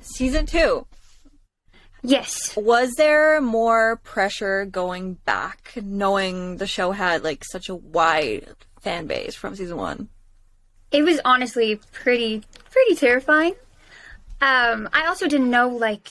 Season 2. Yes. Was there more pressure going back, knowing the show had like such a wide fan base from season 1? It was honestly pretty terrifying. I also didn't know like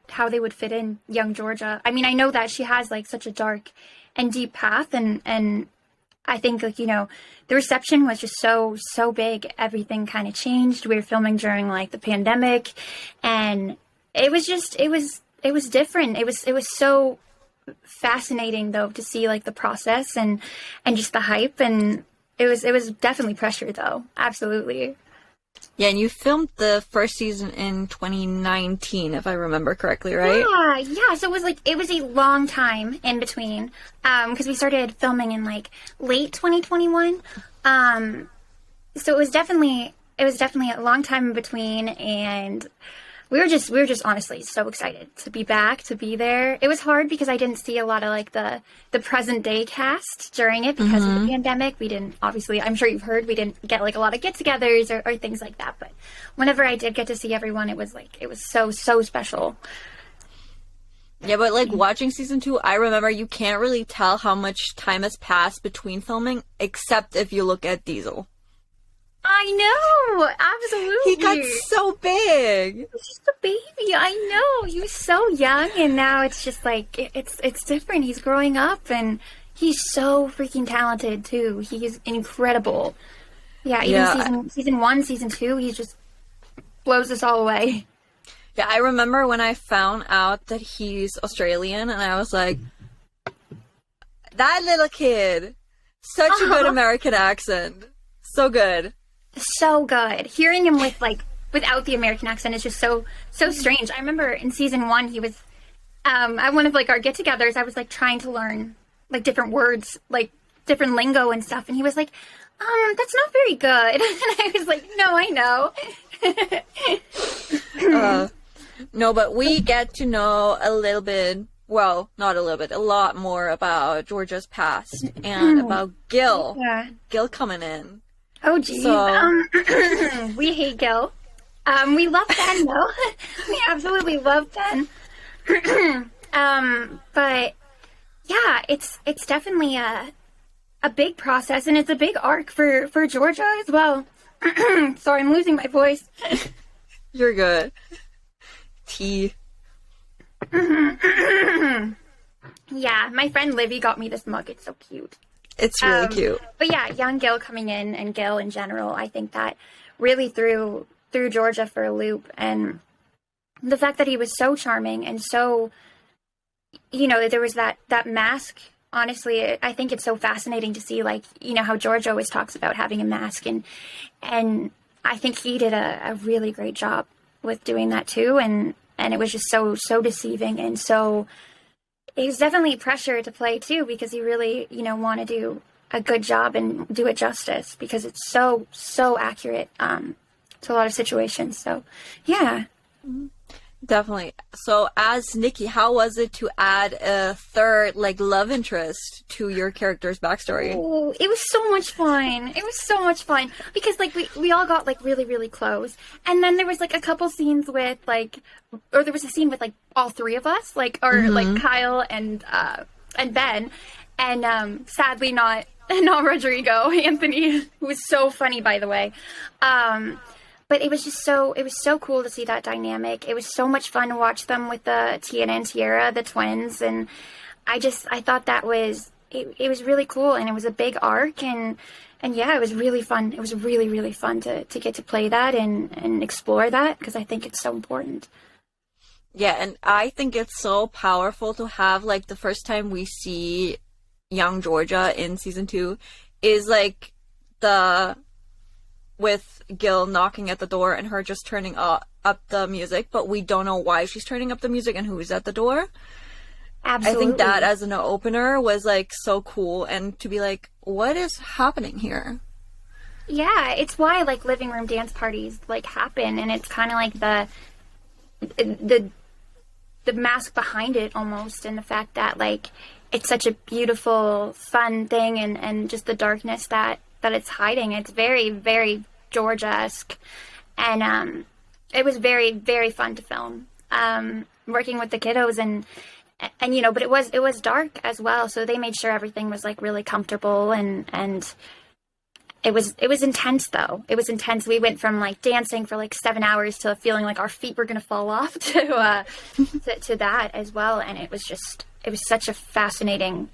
how they would fit in young Georgia. I mean, I know that she has like such a dark and deep path, and I think like, you know, the reception was just so big. Everything kind of changed. We were filming during like the pandemic, and it was different. It was so fascinating though to see like the process and just the hype, and it was definitely pressure though. Absolutely. Yeah, and you filmed the first season in 2019, if I remember correctly, right? Yeah. So it was a long time in between, because we started filming in like late 2021. So it was definitely a long time in between, and we were just honestly so excited to be back, to be there. It was hard because I didn't see a lot of like the present day cast during it because of the pandemic. We didn't, obviously, I'm sure you've heard, we didn't get like a lot of get-togethers or things like that. But whenever I did get to see everyone, it was so special. Yeah, but like watching season 2, I remember you can't really tell how much time has passed between filming, except if you look at Diesel. I know, absolutely. He got so big. He's just a baby. I know. He was so young, and now it's just like it's different. He's growing up, and he's so freaking talented too. He's incredible. Yeah, even season 1, season 2, he just blows us all away. Yeah, I remember when I found out that he's Australian, and I was like, that little kid, such a good American accent, so good. So good. Hearing him without the American accent is just so strange. I remember in season 1 he was at one of like our get-togethers. I was like trying to learn like different words, like different lingo and stuff, and he was like, that's not very good. And I was like, no, I know. No, but we get to know a little bit, well, not a little bit, a lot more about Georgia's past and about Gil. Yeah. Gil coming in. Oh, geez. So... we hate Gil. We love Ben, though. We absolutely love Ben. But, yeah, it's definitely a big process, and it's a big arc for Georgia as well. Sorry, I'm losing my voice. You're good. Tea. Yeah, my friend Livy got me this mug. It's so cute. It's really cute. But yeah, young Gil coming in, and Gil in general, I think that really threw Georgia for a loop. And the fact that he was so charming and so, you know, there was that mask. Honestly, I think it's so fascinating to see, like, you know, how Georgia always talks about having a mask. And I think he did a really great job with doing that too. And it was just so deceiving, and so... It was definitely pressure to play too, because you really, you know, want to do a good job and do it justice, because it's so accurate to a lot of situations. So, yeah. Definitely. So, as NIKKI, how was it to add a third, like, love interest to your character's backstory? Oh, it was so much fun. It was so much fun because, like, we all got like really close, and then there was like a couple scenes with like, or there was a scene with like all three of us, like, or like Kyle and Ben, and sadly not Rodrigo, Anthony, who was so funny, by the way. But it was so cool to see that dynamic. It was so much fun to watch them with the Tiana and Tiara, the twins, and I thought that was it was really cool, and it was a big arc, and yeah, it was really fun. It was really fun to get to play that and explore that, because I think it's so important. Yeah, and I think it's so powerful to have, like, the first time we see young Georgia in season 2 is like with Gil knocking at the door and her just turning up the music, but we don't know why she's turning up the music and who's at the door. Absolutely. I think that as an opener was, like, so cool, and to be like, what is happening here? Yeah, it's why, like, living room dance parties, like, happen, and it's kind of like the mask behind it almost, and the fact that, like, it's such a beautiful, fun thing, and just the darkness that it's hiding. It's very, very Georgia-esque. And It was very, very fun to film. Working with the kiddos and you know, but it was dark as well, so they made sure everything was like really comfortable and it was intense though. It was intense. We went from like dancing for like 7 hours to feeling like our feet were gonna fall off to that as well. And it was such a fascinating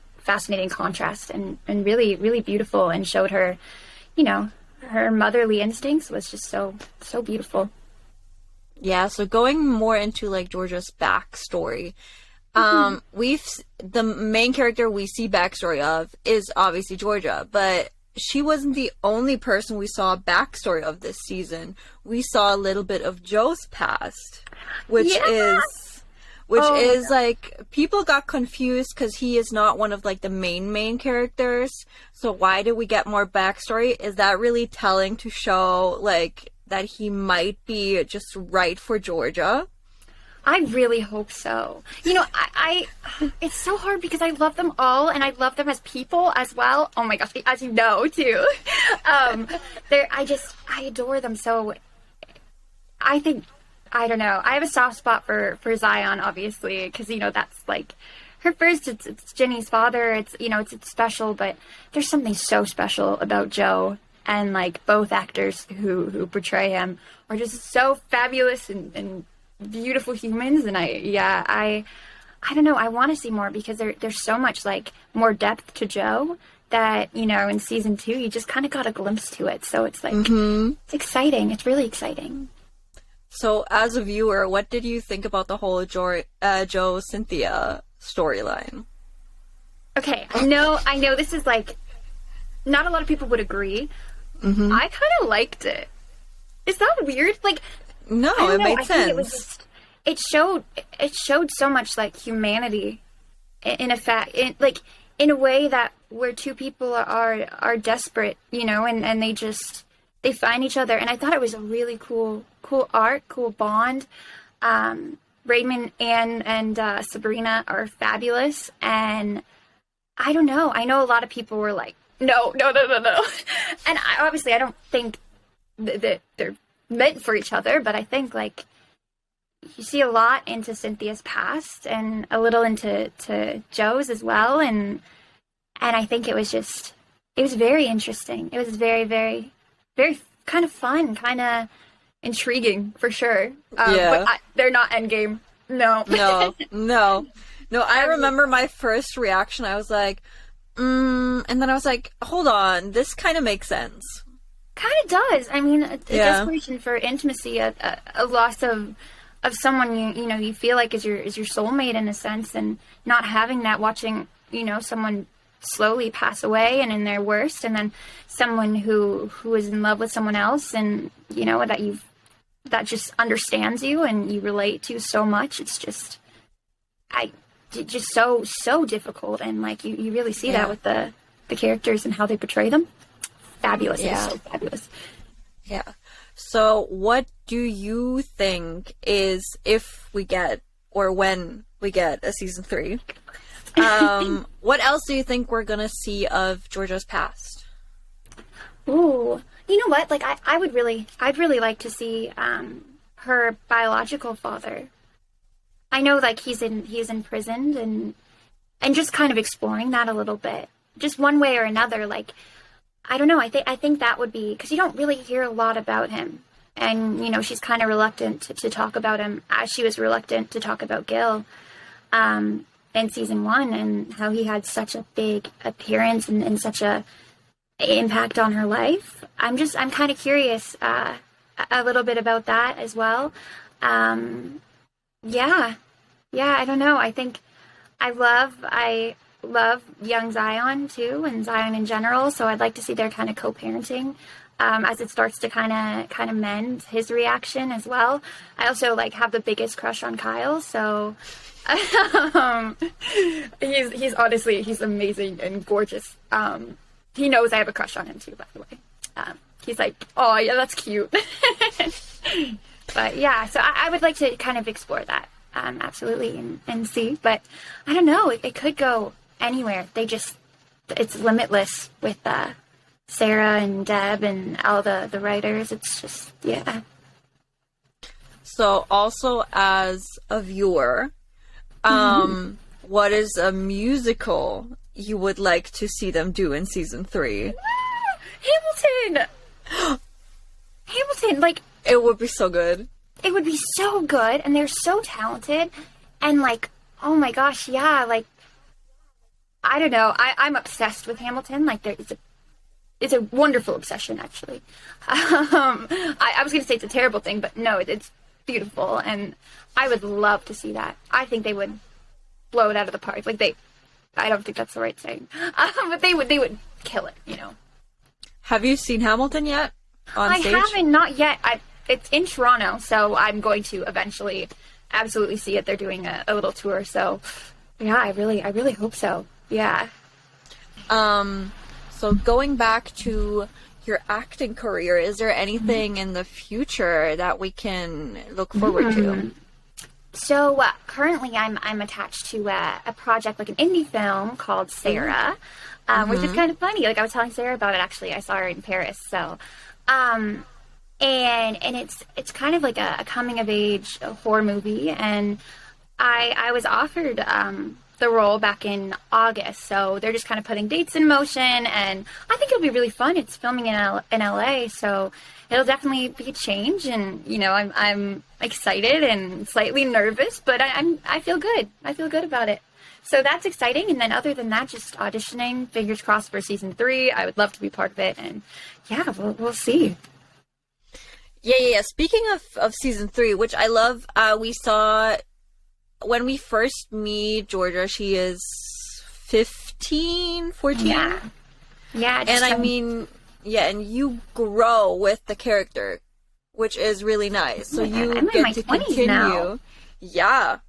contrast and really, really beautiful, and showed her, you know, her motherly instincts was just so beautiful. Yeah, so going more into like Georgia's backstory, the main character we see backstory of is obviously Georgia, but she wasn't the only person we saw a backstory of this season. We saw a little bit of Joe's past, which is like, people got confused because he is not one of like the main characters. So why did we get more backstory? Is that really telling to show like that he might be just right for Georgia? I really hope so. You know, I it's so hard because I love them all and I love them as people as well. Oh my gosh, as you know too. I adore them so. I think, I don't know. I have a soft spot for Zion, obviously, because, you know, that's like her first. It's Ginny's father. It's, you know, it's special, but there's something so special about Joe, and like both actors who portray him are just so fabulous and beautiful humans. And I don't know. I want to see more because there's so much like more depth to Joe that, you know, in season 2 you just kind of got a glimpse to it. So it's like it's exciting. It's really exciting. So, as a viewer, what did you think about the whole Joe Cynthia storyline? Okay, I know this is like, not a lot of people would agree. I kind of liked it. Is that weird? Like, no, it made sense. It was just, it showed so much like humanity in a way that where two people are desperate, you know, and they find each other. And I thought it was a really cool art, cool bond. Raymond and Sabrina are fabulous. And I don't know. I know a lot of people were like, no. And I don't think that they're meant for each other, but I think like you see a lot into Cynthia's past and a little into Joe's as well. And I think it was very interesting. It was very, very, very kind of fun, kind of intriguing for sure. But they're not Endgame. No. No. I remember my first reaction. I was like, and then I was like, hold on, this kind of makes sense. Kind of does. I mean, a desperation for intimacy, a loss of someone you feel like is your soulmate in a sense, and not having that, watching, you know, someone slowly pass away and in their worst, and then someone who is in love with someone else, and you know that just understands you and you relate to so much. It's just so difficult, and like you really see that with the characters and how they portray them. Fabulous. Yeah. It's so fabulous. Yeah. So what do you think is, if we get, or when we get a season 3, what else do you think we're gonna see of Georgia's past? Ooh, you know what? Like I'd really like to see her biological father. I know like he's imprisoned and just kind of exploring that a little bit, just one way or another. Like, I don't know. I think that would be, because you don't really hear a lot about him, and you know she's kind of reluctant to talk about him, as she was reluctant to talk about Gil in season 1, and how he had such a big appearance and such a impact on her life. I'm kind of curious a little bit about that as well. Yeah, I don't know. I think I love young Zion too, and Zion in general. So I'd like to see their kind of co-parenting as it starts to kind of mend his reaction as well. I also like have the biggest crush on Kyle. So he's honestly, he's amazing and gorgeous. He knows I have a crush on him too, by the way. He's like, oh yeah, that's cute. But yeah, so I would like to kind of explore that. Absolutely, and see. But I don't know, it could go anywhere. It's limitless with Sarah and Deb and all the writers. It's just, yeah. So also as a viewer, what is a musical you would like to see them do in season 3? Hamilton! Hamilton, like... It would be so good. It would be so good, and they're so talented, and, like, oh my gosh, yeah, like, I don't know, I'm obsessed with Hamilton, like, it's a wonderful obsession, actually. I was going to say it's a terrible thing, but no, it's beautiful, and I would love to see that. I think they would blow it out of the park, like, I don't think that's the right saying, but they would kill it, you know. Have you seen Hamilton yet? On stage? I haven't, not yet. It's in Toronto, so I'm going to eventually absolutely see it. They're doing a little tour, so yeah, I really hope so. Yeah. So going back to your acting career, is there anything in the future that we can look forward to? So currently, I'm attached to a project, like an indie film called Sarah, which is kind of funny. Like I was telling Sarah about it. Actually, I saw her in Paris. So, and it's kind of like a coming of age horror movie, and I was offered the role back in August. So they're just kind of putting dates in motion, and I think it'll be really fun. It's filming in LA, so it'll definitely be a change, and you know, I'm excited and slightly nervous, but I feel good. I feel good about it. So that's exciting. And then other than that, just auditioning, fingers crossed for season 3. I would love to be part of it, and yeah, we'll see. Yeah. Speaking of season 3, which I love, we saw when we first meet Georgia, she is 15, 14. Yeah. And I mean, yeah, and you grow with the character, which is really nice. So you I'm get in my to 20s continue. now. Yeah.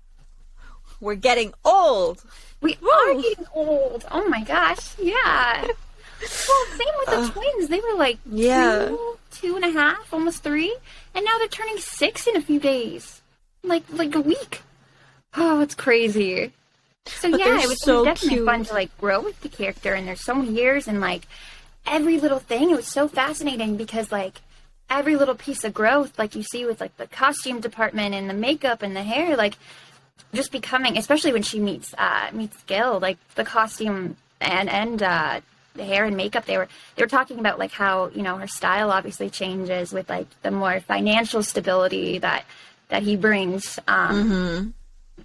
We're getting old. We are getting old. Oh my gosh. Yeah. Well, same with the twins. They were like 2.5, almost 3. And now they're turning 6 in a few days. Like a week. Oh, it's crazy. So but yeah, it was definitely cute. fun to like grow with the character, and there's so many years, and like every little thing, it was so fascinating because like every little piece of growth, like you see with like the costume department and the makeup and the hair, like just becoming, especially when she meets Gil, like the costume and the hair and makeup, they were talking about like how, you know, her style obviously changes with like the more financial stability that he brings,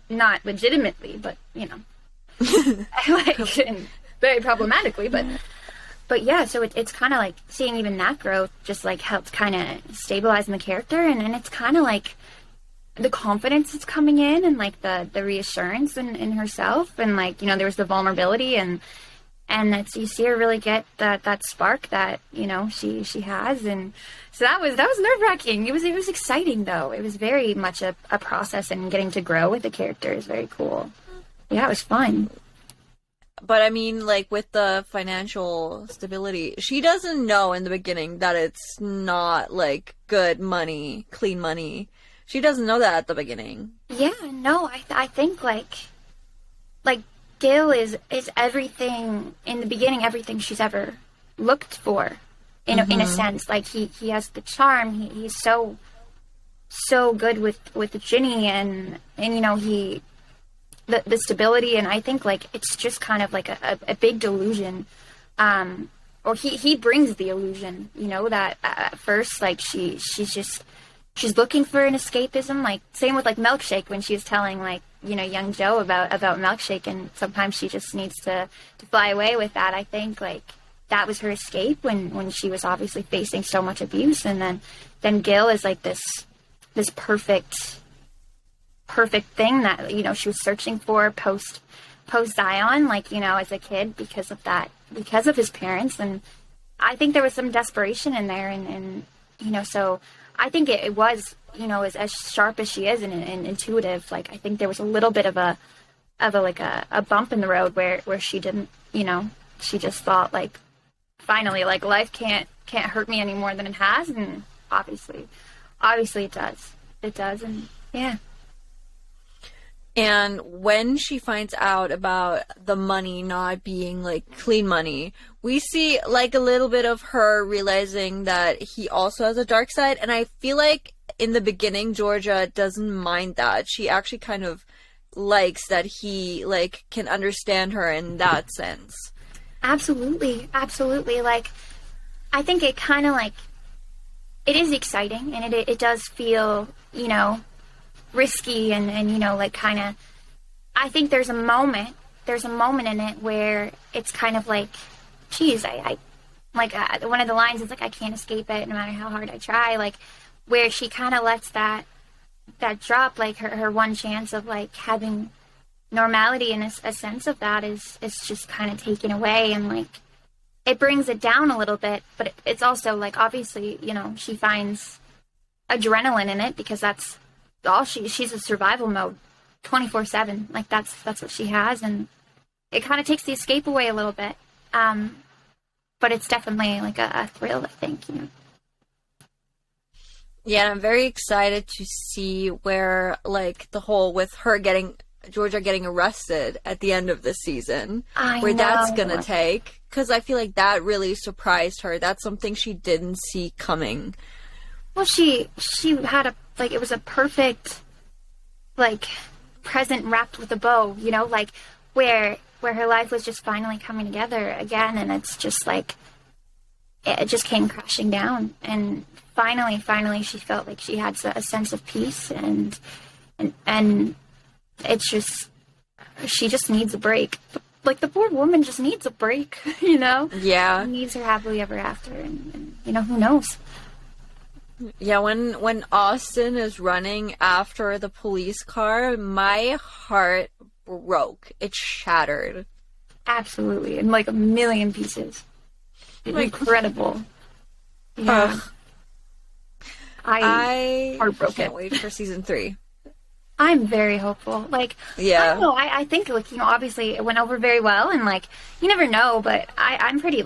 not legitimately, but you know, like and very problematically, but yeah, so it's kind of like seeing even that growth just like helps kind of stabilize the character, and it's kind of like the confidence is coming in, and like the reassurance in herself, and like, you know, there was the vulnerability, and that's, you see her really get that spark that, you know, she has, and so that was nerve-wracking. It was exciting though. It was very much a process, and getting to grow with the character is very cool. Yeah, it was fun. But I mean, like, with the financial stability, she doesn't know in the beginning that it's not, like, good money, clean money. She doesn't know that at the beginning. Yeah, no, I think, like, Gil is everything, in the beginning, everything she's ever looked for, in a sense. Like, he has the charm, he's so good with Ginny, and you know, the stability, and I think like it's just kind of like a big delusion, or he brings the illusion, you know, that at first like she's looking for an escapism, like same with like Milkshake, when she was telling like, you know, young Joe about Milkshake, and sometimes she just needs to fly away with that. I think like that was her escape when she was obviously facing so much abuse, and then Gil is like this perfect thing that, you know, she was searching for post Zion, like, you know, as a kid, because of his parents. And I think there was some desperation in there, and you know, so I think it was, you know, as sharp as she is and intuitive, like I think there was a little bit of a bump in the road where she didn't, you know, she just thought like, finally, like life can't hurt me any more than it has, and obviously it does, and yeah. And when she finds out about the money not being, like, clean money, we see, like, a little bit of her realizing that he also has a dark side. And I feel like in the beginning, Georgia doesn't mind that. She actually kind of likes that he, like, can understand her in that sense. Absolutely. Like, I think it kind of, like, it is exciting, and it does feel, risky and like, kind of, I think there's a moment in it where it's kind of like, geez, I like, one of the lines is like, I can't escape it no matter how hard I try, like, where she kind of lets that drop, like, her one chance of, like, having normality, and a sense of that is just kind of taken away, and, like, it brings it down a little bit, but it's also, like, obviously, she finds adrenaline in it, because that's all she's a survival mode 24/7, like, that's what she has, and it kind of takes the escape away a little bit, but it's definitely, like, a thrill, I think, Yeah, I'm very excited to see where, like, the whole with her Georgia getting arrested at the end of the seaon, where that's gonna take, because I feel like that really surprised her. That's something she didn't see coming. Well, she had it was a perfect, like, present wrapped with a bow, like, where her life was just finally coming together again, and it's just like, it just came crashing down, and finally she felt like she had a sense of peace, and it's just, she just needs a break. Like, the poor woman just needs a break, Yeah. She needs her happily ever after, and who knows? Yeah, when Austin is running after the police car, my heart broke. It shattered. Absolutely, in, like, a million pieces. It's incredible. Yeah. I heartbroken. can't wait for season 3. I'm very hopeful. Like, yeah. I don't know. I think, like, obviously it went over very well, and, like, you never know, but I'm pretty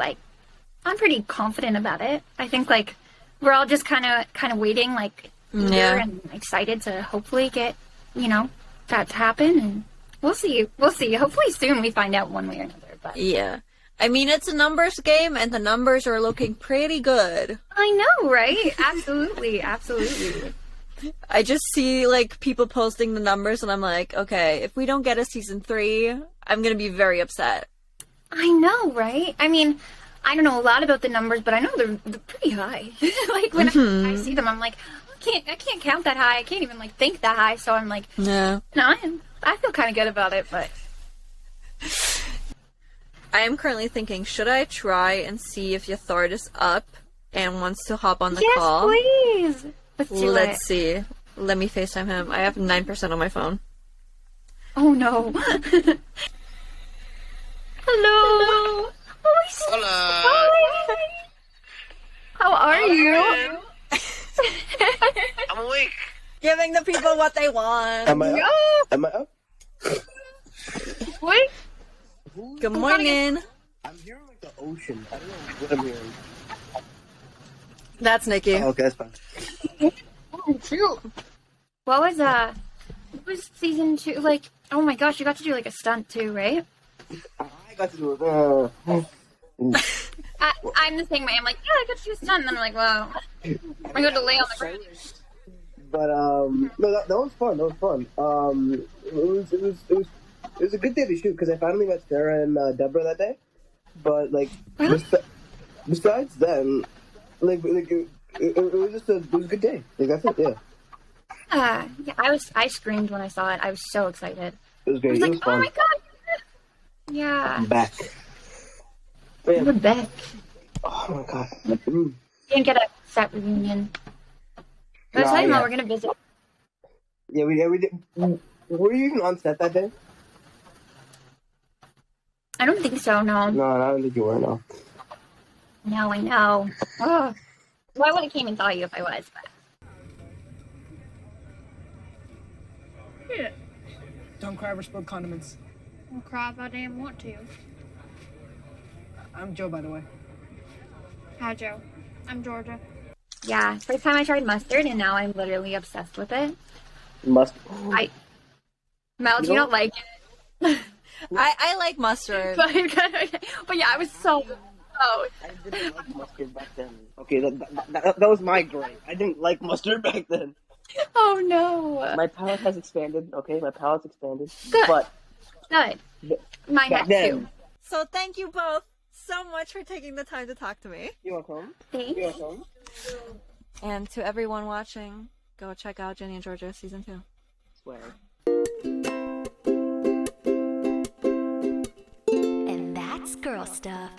confident about it. I think, like, we're all just kind of waiting, like, eager and excited to hopefully get, that to happen, and we'll see. Hopefully soon we find out one way or another. But yeah. I mean, it's a numbers game, and the numbers are looking pretty good. I know, right? Absolutely. I just see, like, people posting the numbers, and I'm like, okay, if we don't get a season 3, I'm gonna be very upset. I know, right? I mean, I don't know a lot about the numbers, but I know they're pretty high. Like, when I see them, I'm like, I can't count that high. I can't even, like, think that high. So I'm like, no, I feel kind of good about it, but I am currently thinking, should I try and see if Yathard is up and wants to hop on the call? Yes, please. Let's see. Let me FaceTime him. I have 9% on my phone. Oh, no. Hello. Hola. Hi. How are you? I'm awake. Giving the people what they want. Am I up? Wait. Good morning. I'm hearing, like, the ocean. I don't know what I'm hearing. That's Nikki. Oh, okay, that's fine. Oh, shoot. What was season 2, like, oh my gosh, you got to do, like, a stunt too, right? I got to do it. I'm the same way. I'm like, yeah, I got to do a stunt, and then I'm like, wow. I got to lay on the ground. But, no, that was fun. It was a good day to shoot, because I finally met Sarah and Deborah that day. But, like, besides then, like it was just it was a good day. Like, that's it, yeah. Yeah, I screamed when I saw it. I was so excited. It was great. I was It like, was fun. oh my god! Yeah. I'm back. Man. We're back. Oh my god. We didn't get a set reunion. But I was talking about we're gonna visit. Yeah, we did. Were you even on set that day? I don't think so, no. No, I don't think you were, no. No, I know. Ugh. Well, I would have came and saw you if I was, but... Yeah. Don't cry over spilled condiments. I'll cry if I damn want to. I'm Joe, by the way. Hi, Joe. I'm Georgia. Yeah, first time I tried mustard, and now I'm literally obsessed with it. Mel, do you not like it? I like mustard. But yeah, I was so... Oh. I didn't like mustard back then. Okay, that was my gripe. I didn't like mustard back then. Oh no. My palate has expanded. Okay, my palate's expanded. Good. But Good. Mine back has then, too. So thank you both so much for taking the time to talk to me. You're welcome. Thanks. You're welcome. And to everyone watching, go check out Jenny and Georgia season 2. swear. And that's girl stuff.